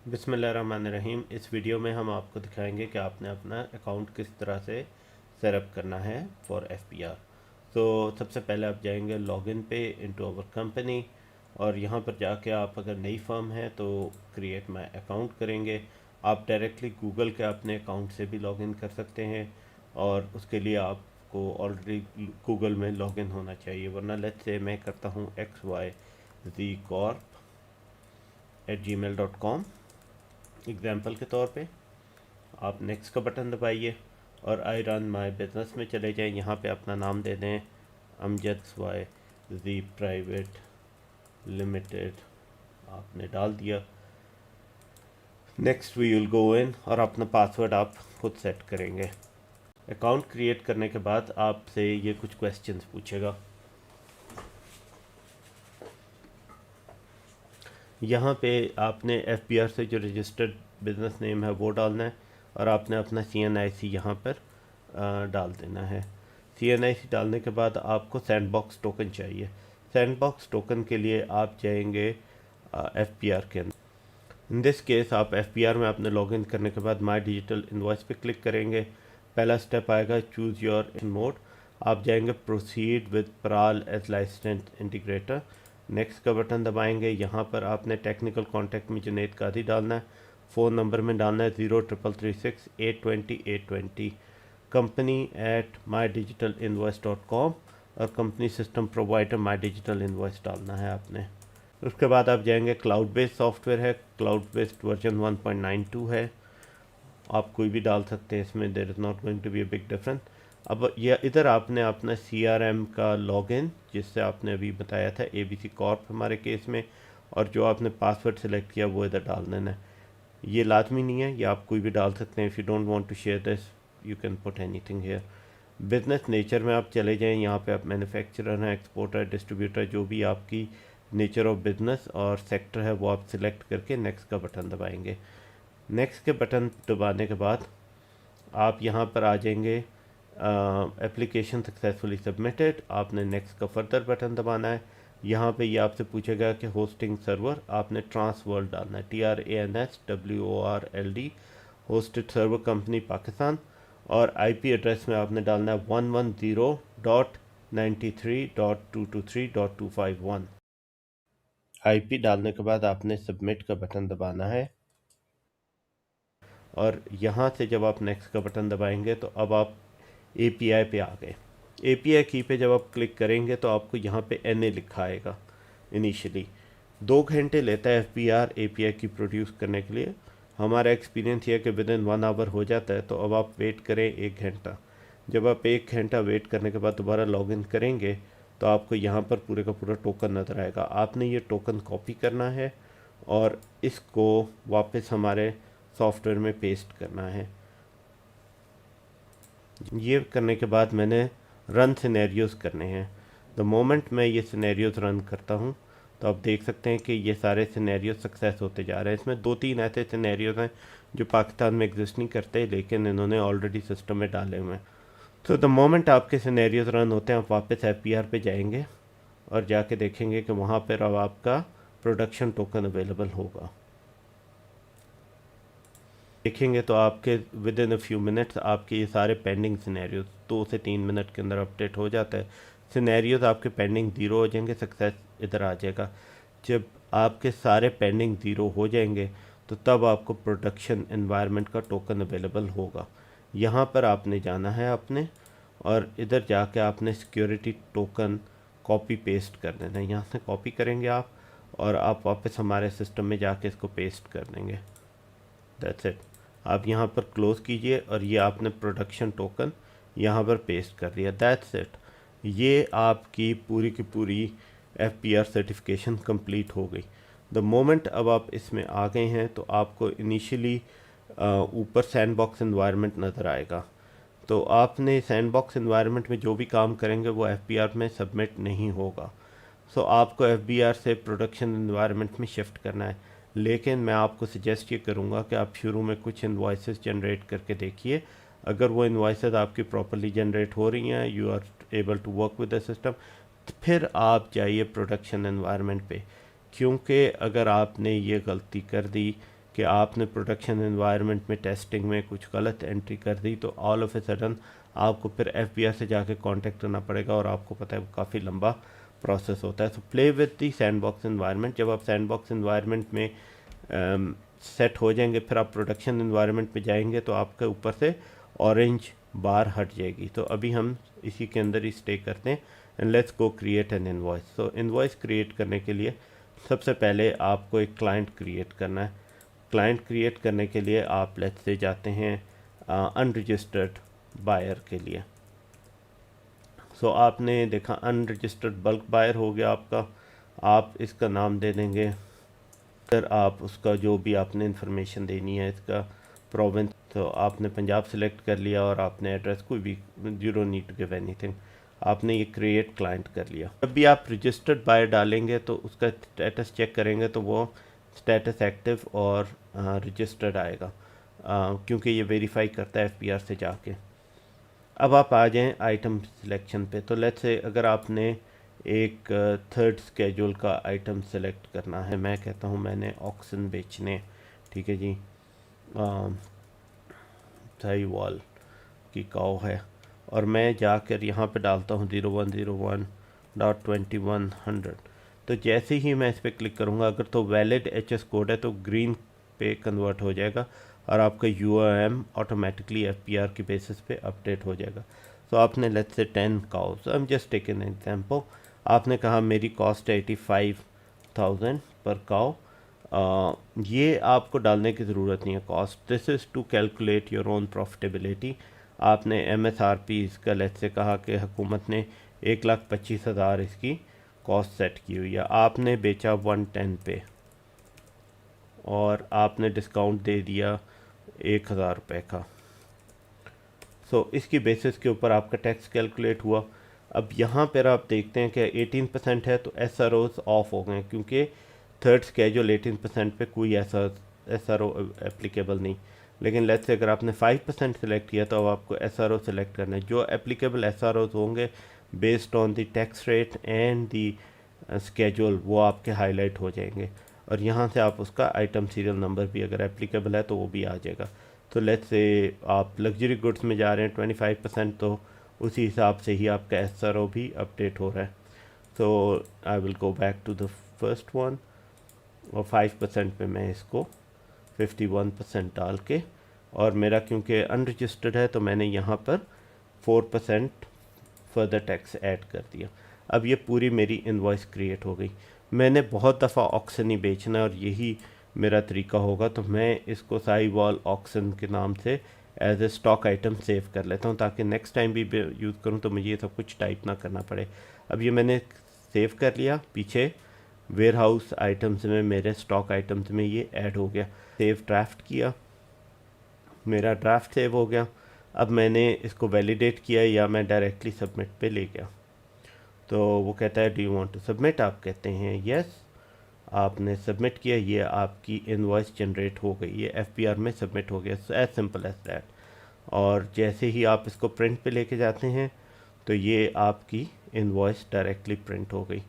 बिस्मिल्लाहिर्रहमानिर्रहीम। इस वीडियो में हम आपको दिखाएंगे कि आपने अपना अकाउंट किस तरह से सेटअप करना है फॉर एफपीआर। तो सबसे पहले आप जाएंगे लॉगिन पे इनटू आवर कंपनी, और यहाँ पर जाके आप अगर नई फर्म है तो क्रिएट माय अकाउंट करेंगे। आप डायरेक्टली गूगल के अपने अकाउंट से भी लॉगिन कर सकते हैं, और उसके लिए आपको ऑलरेडी गूगल में लॉगिन होना चाहिए, वरना लेट्स से मैं करता हूँ xyzcorp@gmail.com एग्जाम्पल के तौर पे। आप नेक्स्ट का बटन दबाइए और आई रन माई बिजनेस में चले जाएं। यहाँ पे अपना नाम दे दें अमजद वाई जी प्राइवेट लिमिटेड, आपने डाल दिया। नेक्स्ट वी विल गो इन और अपना पासवर्ड आप खुद सेट करेंगे। अकाउंट क्रिएट करने के बाद आपसे ये कुछ क्वेश्चंस पूछेगा। यहाँ पे आपने एफपीआर से जो रजिस्टर्ड बिजनेस नेम है वो डालना है, और आपने अपना CNIC यहाँ पर डाल देना है। CNIC डालने के बाद आपको सैंडबॉक्स टोकन चाहिए। सैंडबॉक्स टोकन के लिए आप जाएंगे एफपीआर के अंदर। इन दिस केस आप एफपीआर में अपने लॉगिन करने के बाद माई डिजिटल इनवॉइस पे क्लिक करेंगे। पहला स्टेप आएगा चूज़ योर मोड। आप जाएंगे proceed with PRAL as licence integrator. Next का बटन दबाएंगे। यहाँ पर आपने टेक्निकल कॉन्टैक्ट में जुनैद कादी डालना है। फ़ोन नंबर में डालना है 03336820820। कंपनी @mydigitalinvoice.com और company system provider my digital invoice डालना है आपने। उसके बाद आप जाएंगे क्लाउड बेस्ड सॉफ्टवेयर है, क्लाउड बेस्ड वर्जन 1.92 है। आप कोई भी डाल सकते हैं इसमें, there is not going to be a big difference. अब यह इधर आपने अपना CRM का लॉगिन, जिससे आपने अभी बताया था ABC कॉर्प हमारे केस में, और जो आपने पासवर्ड सेलेक्ट किया वो इधर डाल देना है। ये लाजमी नहीं है, ये आप कोई भी डाल सकते हैं। If you don't want to share this you can put anything here. Business nature में आप चले जाएं। यहाँ पे आप मैन्युफैक्चरर हैं, एक्सपोर्टर, डिस्ट्रीब्यूटर, जो भी आपकी नेचर ऑफ बिजनेस और सेक्टर है वो आप सिलेक्ट करके नेक्स्ट का बटन दबाएंगे। नेक्स्ट के बटन दबाने के बाद आप यहाँ पर आ जाएंगे एप्लीकेशन सक्सेसफुली सबमिटेड। आपने नेक्स्ट का फर्दर बटन दबाना है। यहाँ पे ये आपसे पूछेगा कि होस्टिंग सर्वर, आपने ट्रांसवर्ल्ड डालना है, TRANSWORLD, hosted server company Pakistan, और IP एड्रेस में आपने डालना है 110.93.223.251। IP डालने के बाद आपने सबमिट का बटन दबाना है, और यहाँ से जब आप नेक्स्ट का बटन दबाएंगे तो अब आप API पे आ गए। API की पे जब आप क्लिक करेंगे तो आपको यहाँ पे NA लिखा आएगा। इनिशियली 2 घंटे लेता है FPR API की प्रोड्यूस करने के लिए। हमारा एक्सपीरियंस ये है कि विद इन 1 आवर हो जाता है। तो अब आप वेट करें 1 घंटा। जब आप 1 घंटा वेट करने के बाद दोबारा लॉगिन करेंगे तो आपको यहाँ पर पूरे का पूरा टोकन नज़र आएगा। आपने ये टोकन कॉपी करना है और इसको वापस हमारे सॉफ्टवेयर में पेस्ट करना है। ये करने के बाद मैंने रन सिनेरियोज़ करने हैं। द मोमेंट मैं ये सिनेरियोज़ रन करता हूँ तो आप देख सकते हैं कि ये सारे सिनेरियोज सक्सेस होते जा रहे हैं। इसमें 2-3 ऐसे सिनेरियोज हैं जो पाकिस्तान में एग्जिस्ट नहीं करते, लेकिन इन्होंने ऑलरेडी सिस्टम में डाले हुए हैं। तो द मोमेंट आपके सिनेरियोज रन होते हैं आप वापस FPR पे जाएंगे और जाके देखेंगे कि वहाँ पर अब आपका प्रोडक्शन टोकन अवेलेबल होगा। देखेंगे तो आपके with in a few minutes आपके ये सारे पेंडिंग सिनेरियोज 2 से 3 मिनट के अंदर अपडेट हो जाता है। सिनेरियोज आपके पेंडिंग 0 हो जाएंगे, सक्सेस इधर आ जाएगा। जब आपके सारे पेंडिंग 0 हो जाएंगे तो तब आपको प्रोडक्शन एनवायरनमेंट का टोकन अवेलेबल होगा। यहाँ पर आपने जाना है अपने, और इधर जाके आपने सिक्योरिटी टोकन कॉपी पेस्ट कर देना है। यहाँ से कॉपी करेंगे आप, और आप वापस हमारे सिस्टम में जाके इसको पेस्ट कर देंगे। That's it. आप यहाँ पर क्लोज़ कीजिए और ये आपने प्रोडक्शन टोकन यहाँ पर पेस्ट कर दिया। That's it. ये आपकी पूरी की पूरी FPR सर्टिफिकेशन कंप्लीट हो गई। द मोमेंट अब आप इसमें आ गए हैं तो आपको इनिशियली ऊपर सैंडबॉक्स एनवायरनमेंट नज़र आएगा। तो आपने सैंडबॉक्स एनवायरनमेंट में जो भी काम करेंगे वो FPR में सबमिट नहीं होगा। सो आपको FBR से प्रोडक्शन एनवायरनमेंट में शिफ्ट करना है। लेकिन मैं आपको सजेस्ट ये करूँगा कि आप शुरू में कुछ इन्वाइसेस जनरेट करके देखिए। अगर वो इन्वाइसेस आपकी प्रॉपरली जनरेट हो रही हैं, you are able to work with the system, तो फिर आप जाइए प्रोडक्शन एनवायरनमेंट पे। क्योंकि अगर आपने ये गलती कर दी कि आपने प्रोडक्शन एनवायरनमेंट में टेस्टिंग में कुछ गलत एंट्री कर दी तो ऑल ऑफ ए सडन आपको फिर एफबीआर से जाके कांटेक्ट करना पड़ेगा, और आपको पता है वो काफ़ी लंबा प्रोसेस होता है। So play with the sandbox environment. जब आप सैंडबॉक्स एनवायरनमेंट में सेट हो जाएंगे, फिर आप प्रोडक्शन एनवायरनमेंट में जाएंगे तो आपके ऊपर से ऑरेंज बार हट जाएगी। तो अभी हम इसी के अंदर ही स्टे करते हैं and let's go create an invoice. तो इनवॉइस क्रिएट करने के लिए सबसे पहले आपको एक क्लाइंट क्रिएट करना है। क्लाइंट क्रिएट करने के लिए आप लेट्स से जाते हैं अनरजिस्टर्ड बायर के लिए। सो आपने देखा अनरजिस्टर्ड बल्क बायर हो गया आपका। आप इसका नाम दे देंगे, फिर आप उसका जो भी आपने इंफॉर्मेशन देनी है, इसका प्रोविंस, तो आपने पंजाब सेलेक्ट कर लिया और आपने एड्रेस कोई भी, you don't need to give anything, आपने ये क्रिएट क्लाइंट कर लिया। जब भी आप रजिस्टर्ड बायर डालेंगे तो उसका स्टेटस चेक करेंगे तो वो स्टेटस एक्टिव और रजिस्टर्ड आएगा, क्योंकि ये वेरीफाई करता है एफबीआर से जाके। अब आप आ जाएं आइटम सिलेक्शन पे। तो लेट्स से अगर आपने एक थर्ड स्केड्यूल का आइटम सेलेक्ट करना है, मैं कहता हूँ मैंने ऑक्सन बेचने, ठीक है जी, साहिवाल की काऊ है, और मैं जाकर यहाँ पे डालता हूँ 0101.2100। तो जैसे ही मैं इस पर क्लिक करूँगा, अगर तो वैलिड एचएस कोड है तो ग्रीन पे कन्वर्ट हो जाएगा और आपका यूआरएम ऑटोमेटिकली एफपीआर की बेसिस पे अपडेट हो जाएगा। तो आपने let's say 10 cows, I am just taking an example, आपने कहा मेरी कॉस्ट है 85,000 पर काउ। ये आपको डालने की ज़रूरत नहीं है cost, this is to calculate your own profitability. आपने एमएसआरपी इसका लेट्स से कहा कि हुकूमत ने 1,25,000 इसकी कॉस्ट सेट की हुई है, आपने बेचा 110 पे और आपने डिस्काउंट दे दिया 1,000 रुपये का। सो इसकी बेसिस के ऊपर आपका टैक्स कैलकुलेट हुआ। अब यहाँ पर आप देखते हैं कि 18% है तो SROs ऑफ हो गए, क्योंकि थर्ड स्केड्यूल 18% पे कोई ऐसा SRO एप्लीकेबल नहीं। लेकिन लेट्स से अगर आपने 5% सेलेक्ट किया तो अब आपको SRO सेलेक्ट करना है। जो एप्लीकेबल SROs होंगे based on the tax rate and the schedule, वो आपके हाईलाइट हो जाएंगे, और यहाँ से आप उसका आइटम सीरियल नंबर भी अगर एप्लीकेबल है तो वो भी आ जाएगा। तो लेट्स से आप लग्जरी गुड्स में जा रहे हैं 25%, तो उसी हिसाब से ही आपका SRO भी अपडेट हो रहा है। तो I will go back to the first one, और 5% पे मैं इसको 51% डाल के, और मेरा क्योंकि अनरजिस्टर्ड है तो मैंने यहाँ पर 4% फर्दर टैक्स ऐड कर दिया। अब ये पूरी मेरी इनवॉइस क्रिएट हो गई। मैंने बहुत दफ़ा ऑक्शन ही बेचना है और यही मेरा तरीका होगा, तो मैं इसको साहिवाल ऑक्शन के नाम से as a stock item save कर लेता हूँ, ताकि नेक्स्ट टाइम भी यूज़ करूँ तो मुझे ये सब कुछ टाइप ना करना पड़े। अब ये मैंने सेव कर लिया, पीछे वेयर हाउस आइटम्स में मेरे स्टॉक आइटम्स में ये ऐड हो गया। सेव ड्राफ्ट किया, मेरा ड्राफ्ट सेव हो गया। अब मैंने इसको वैलिडेट किया या मैं डायरेक्टली सबमिट पे ले गया, तो वो कहता है do you want to submit, आप कहते हैं यस, आपने सबमिट किया, ये आपकी इनवॉइस जनरेट हो गई, ये एफपीआर में सबमिट हो गया। As simple as that. और जैसे ही आप इसको प्रिंट पे लेके जाते हैं तो ये आपकी इनवॉइस डायरेक्टली प्रिंट हो गई।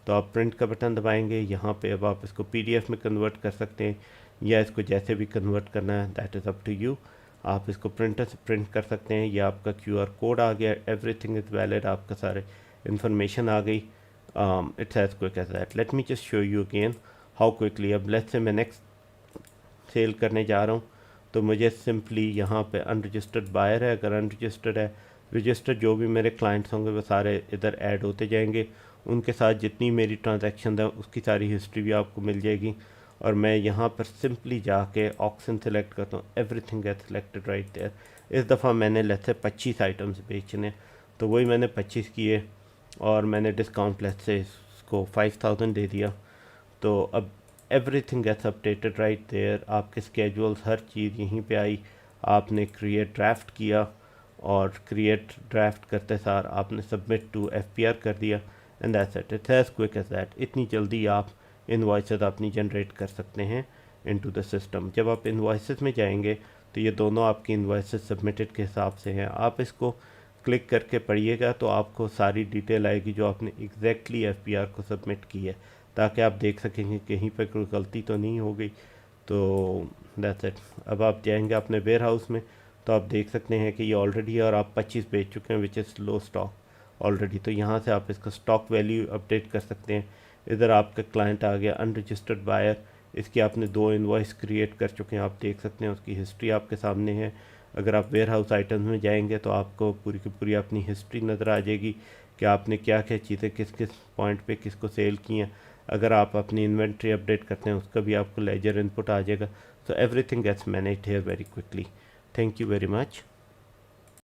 तो आप प्रिंट का बटन दबाएंगे, यहाँ पे अब आप इसको पीडीएफ में कन्वर्ट कर सकते हैं या इसको जैसे भी कन्वर्ट करना है that is up to you. आप इसको प्रिंटर से प्रिंट कर सकते हैं, या आपका क्यूआर कोड आ गया, एवरीथिंग इज़ वैलिड, आपका सारे इन्फॉर्मेशन आ गई। It's as quick as that. Let me just show you again how quickly. अब लेट्स से मैं नेक्स्ट सेल करने जा रहा हूँ, तो मुझे सिंपली यहाँ पे अनरजिस्टर्ड बायर है, अगर अनरजिस्टर्ड है, रजिस्टर्ड जो भी मेरे क्लाइंट्स होंगे वो सारे इधर ऐड होते जाएंगे, उनके साथ जितनी मेरी ट्रांजैक्शन है उसकी सारी हिस्ट्री भी आपको मिल जाएगी। और मैं यहाँ पर सिंपली जाके ऑक्शन सेलेक्ट करता हूँ, everything get selected right there. इस दफ़ा मैंने लेट्स से 25 आइटम्स बेचने, तो वही मैंने 25 किए और मैंने डिस्काउंट लेट्स से इसको 5,000 दे दिया। तो अब everything gets updated right there, आपके स्केड्यूल्स हर चीज़ यहीं पे आई। आपने क्रिएट ड्राफ्ट किया और क्रिएट ड्राफ्ट करते सार आपने सबमिट टू एफपीआर कर दिया, and that's it. It's as quick as that. इतनी जल्दी आप इनवॉइसेस अपनी जनरेट कर सकते हैं इनटू द सिस्टम। जब आप इनवॉइसेस में जाएंगे तो ये दोनों आपकी इनवॉइसेस सबमिटेड के हिसाब से हैं। आप इसको क्लिक करके पढ़िएगा तो आपको सारी डिटेल आएगी जो आपने एग्जैक्टली एफपीआर को सबमिट की है, ताकि आप देख सकेंगे कहीं पर कोई गलती तो नहीं हो गई। तो दैट्स इट। अब आप जाएंगे अपने वेयर हाउस में तो आप देख सकते हैं कि ये ऑलरेडी है और आप 25 बेच चुके हैं, which is low stock already. तो यहाँ से आप इसका स्टॉक वैल्यू अपडेट कर सकते हैं। इधर आपका क्लाइंट आ गया अनरजिस्टर्ड बायर, इसकी आपने 2 इनवॉइस क्रिएट कर चुके हैं, आप देख सकते हैं उसकी हिस्ट्री आपके सामने है। अगर आप वेयर हाउस आइटम्स में जाएंगे तो आपको पूरी की पूरी अपनी हिस्ट्री नज़र आ जाएगी कि आपने क्या क्या चीज़ें किस किस पॉइंट पे किसको सेल की हैं। अगर आप अपनी इन्वेंट्री अपडेट करते हैं उसका भी आपको लेजर इनपुट आ जाएगा। So everything gets managed here very quickly. Thank you very much.